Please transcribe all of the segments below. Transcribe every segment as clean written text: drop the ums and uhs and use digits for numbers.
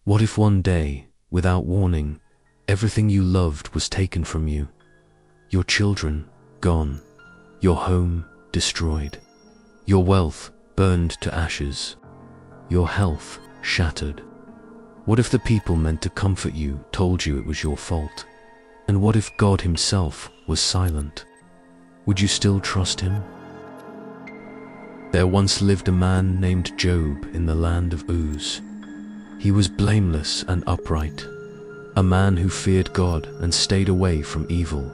What if one day, without warning, everything you loved was taken from you? Your children gone, your home destroyed, your wealth burned to ashes, your health shattered. What if the people meant to comfort you told you it was your fault? And what if God himself was silent? Would you still trust him? There once lived a man named Job in the land of Uz. He was blameless and upright, a man who feared God and stayed away from evil.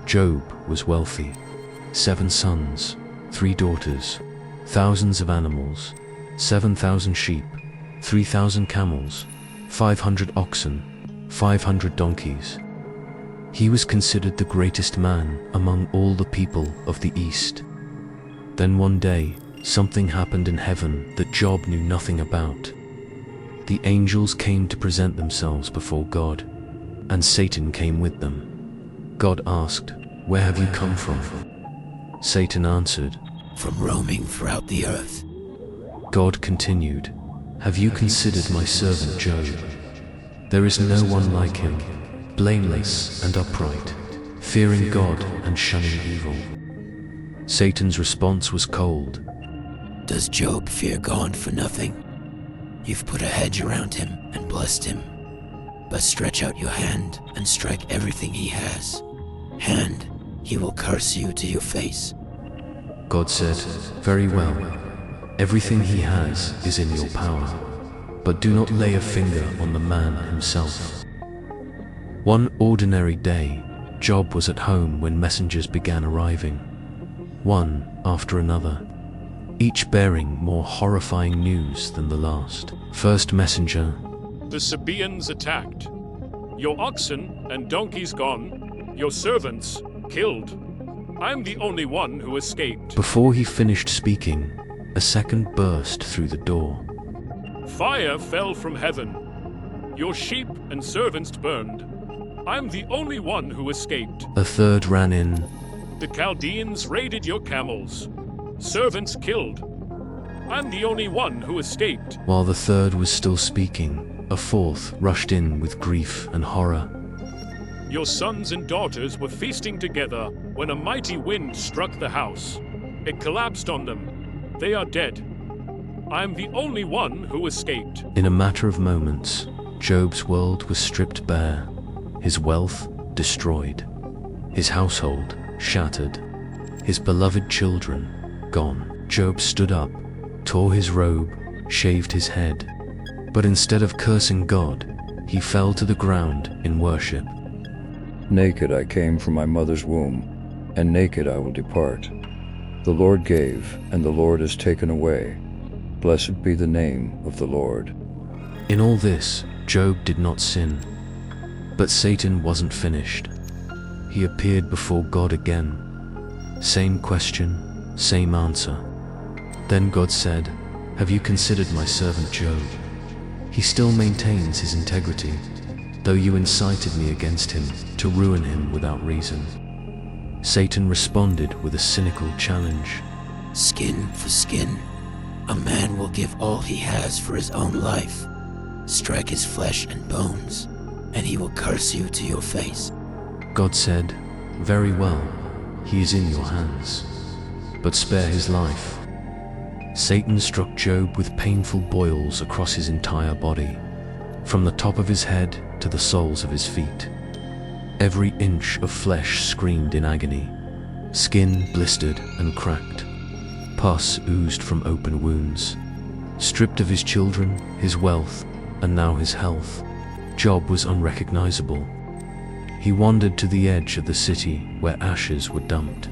Job was wealthy, 7 sons, 3 daughters, thousands of animals, 7,000 sheep, 3,000 camels, 500 oxen, 500 donkeys. He was considered the greatest man among all the people of the East. Then one day, something happened in heaven that Job knew nothing about. The angels came to present themselves before God, and Satan came with them. God asked, "Where have you come from?" Satan answered, "From roaming throughout the earth." God continued, "Have you considered my servant Job? There is no one like him, blameless and upright, fearing God and shunning evil." Satan's response was cold. "Does Job fear God for nothing? You've put a hedge around him and blessed him. But stretch out your hand and strike everything he has. Hand, he will curse you to your face." God said, "Very well. Everything he has is in your power, but do not lay a finger on the man himself." One ordinary day, Job was at home when messengers began arriving, one after another, each bearing more horrifying news than the last. First messenger: "The Sabaeans attacked. Your oxen and donkeys gone, your servants killed. I'm the only one who escaped." Before he finished speaking, a second burst through the door. "Fire fell from heaven. Your sheep and servants burned. I'm the only one who escaped." A third ran in. "The Chaldeans raided your camels. Servants killed. I'm the only one who escaped." While the third was still speaking, a fourth rushed in with grief and horror. "Your sons and daughters were feasting together when a mighty wind struck the house. It collapsed on them. They are dead. I'm the only one who escaped." In a matter of moments, Job's world was stripped bare, his wealth destroyed, his household shattered, his beloved children gone. Job stood up, tore his robe, shaved his head, but instead of cursing God, he fell to the ground in worship. "Naked I came from my mother's womb, and naked I will depart. The Lord gave, and the Lord has taken away. Blessed be the name of the Lord." In all this, Job did not sin. But Satan wasn't finished. He appeared before God again. Same question, same answer. Then God said, "Have you considered my servant Job? He still maintains his integrity, though you incited me against him to ruin him without reason." Satan responded with a cynical challenge. "Skin for skin. A man will give all he has for his own life. Strike his flesh and bones, and he will curse you to your face." God said, "Very well, he is in your hands, but spare his life." Satan struck Job with painful boils across his entire body, from the top of his head to the soles of his feet. Every inch of flesh screamed in agony. Skin blistered and cracked. Pus oozed from open wounds. Stripped of his children, his wealth, and now his health, Job was unrecognizable. He wandered to the edge of the city where ashes were dumped.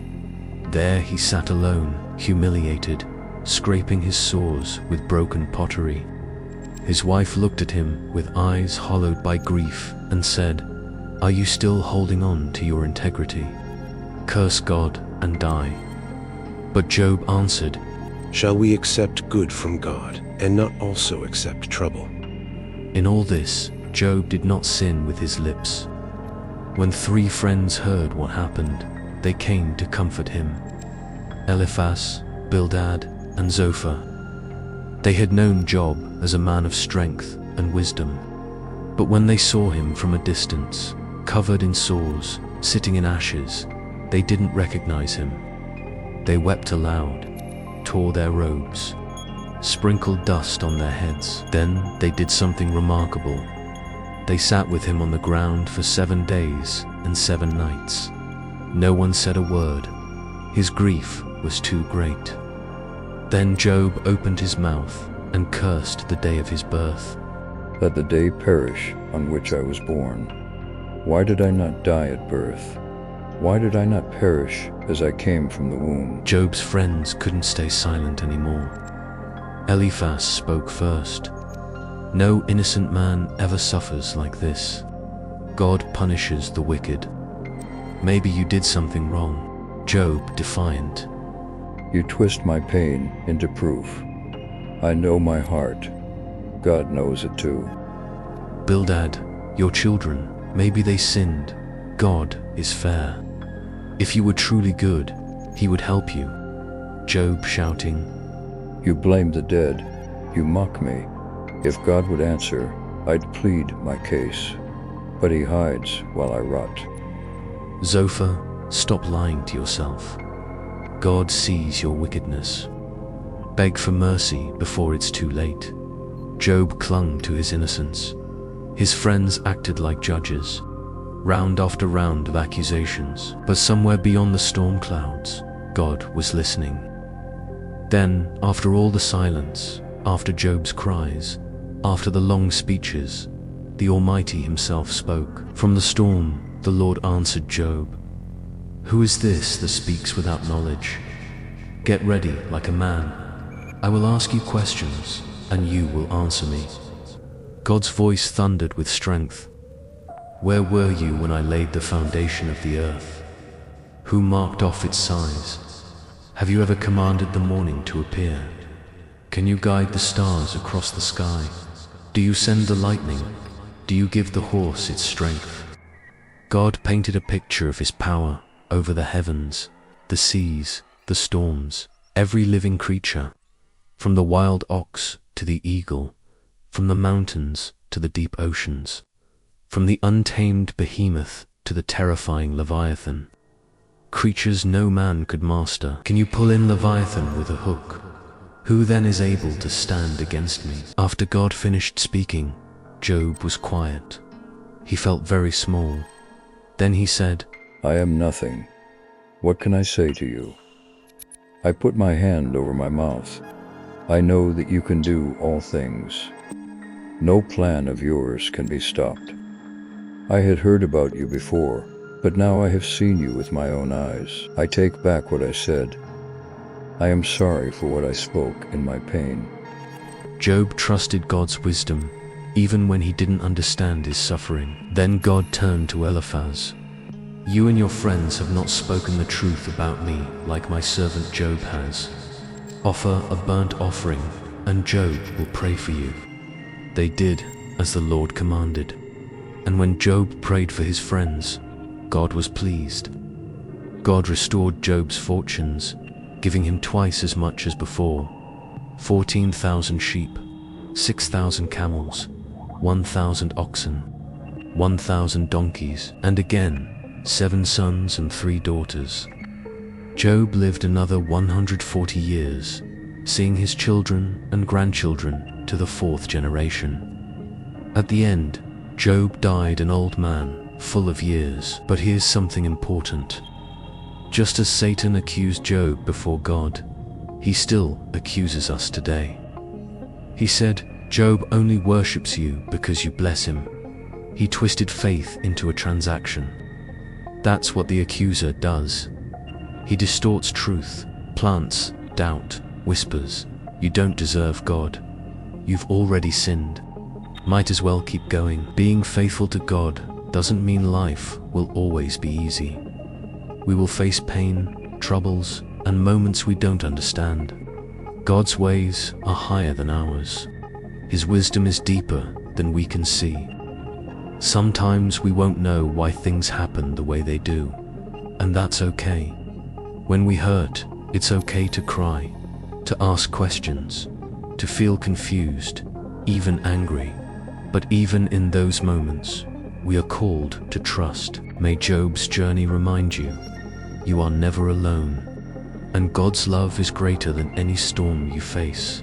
There he sat alone, humiliated, scraping his sores with broken pottery. His wife looked at him with eyes hollowed by grief and said, "Are you still holding on to your integrity? Curse God and die." But Job answered, "Shall we accept good from God and not also accept trouble?" In all this, Job did not sin with his lips. When 3 friends heard what happened, they came to comfort him: Eliphaz, Bildad, and Zophar. They had known Job as a man of strength and wisdom. But when they saw him from a distance, covered in sores, sitting in ashes, they didn't recognize him. They wept aloud, tore their robes, sprinkled dust on their heads. Then they did something remarkable. They sat with him on the ground for 7 days and 7 nights. No one said a word. His grief was too great. Then Job opened his mouth and cursed the day of his birth. Let the day perish on which I was born. Why did I not die at birth? Why did I not perish as I came from the womb? Job's friends couldn't stay silent anymore. Eliphaz spoke first. No innocent man ever suffers like this. God punishes the wicked. Maybe you did something wrong. Job defiant. You twist my pain into proof. I know my heart. God knows it too. Bildad, your children, maybe they sinned. God is fair. If you were truly good, he would help you. Job shouting. You blame the dead. You mock me. If God would answer, I'd plead my case. But he hides while I rot. Zophar, stop lying to yourself. God sees your wickedness. Beg for mercy before it's too late. Job clung to his innocence. His friends acted like judges. Round after round of accusations. But somewhere beyond the storm clouds, God was listening. Then, after all the silence, after Job's cries, after the long speeches, the Almighty himself spoke. From the storm, the Lord answered Job. Who is this that speaks without knowledge? Get ready like a man. I will ask you questions, and you will answer me. God's voice thundered with strength. Where were you when I laid the foundation of the earth? Who marked off its size? Have you ever commanded the morning to appear? Can you guide the stars across the sky? Do you send the lightning? Do you give the horse its strength? God painted a picture of his power over the heavens, the seas, the storms, every living creature, from the wild ox to the eagle, from the mountains to the deep oceans, from the untamed behemoth to the terrifying Leviathan. Creatures no man could master. Can you pull in Leviathan with a hook? Who then is able to stand against me? After God finished speaking, Job was quiet. He felt very small. Then he said, I am nothing. What can I say to you? I put my hand over my mouth. I know that you can do all things. No plan of yours can be stopped. I had heard about you before, but now I have seen you with my own eyes. I take back what I said. I am sorry for what I spoke in my pain. Job trusted God's wisdom, even when he didn't understand his suffering. Then God turned to Eliphaz. You and your friends have not spoken the truth about me like my servant Job has. Offer a burnt offering, and Job will pray for you. They did as the Lord commanded. And when Job prayed for his friends, God was pleased. God restored Job's fortunes, giving him twice as much as before. 14,000 sheep, 6,000 camels, 1,000 oxen, 1,000 donkeys, and again, 7 sons and 3 daughters. Job lived another 140 years, seeing his children and grandchildren to the 4th generation. At the end, Job died an old man, full of years. But here's something important. Just as Satan accused Job before God, he still accuses us today. He said, Job only worships you because you bless him. He twisted faith into a transaction. That's what the accuser does. He distorts truth, plants doubt, whispers, you don't deserve God. You've already sinned. Might as well keep going. Being faithful to God doesn't mean life will always be easy. We will face pain, troubles, and moments we don't understand. God's ways are higher than ours. His wisdom is deeper than we can see. Sometimes we won't know why things happen the way they do, and that's okay. When we hurt, it's okay to cry, to ask questions, to feel confused, even angry. But even in those moments, we are called to trust. May Job's journey remind you, you are never alone, and God's love is greater than any storm you face.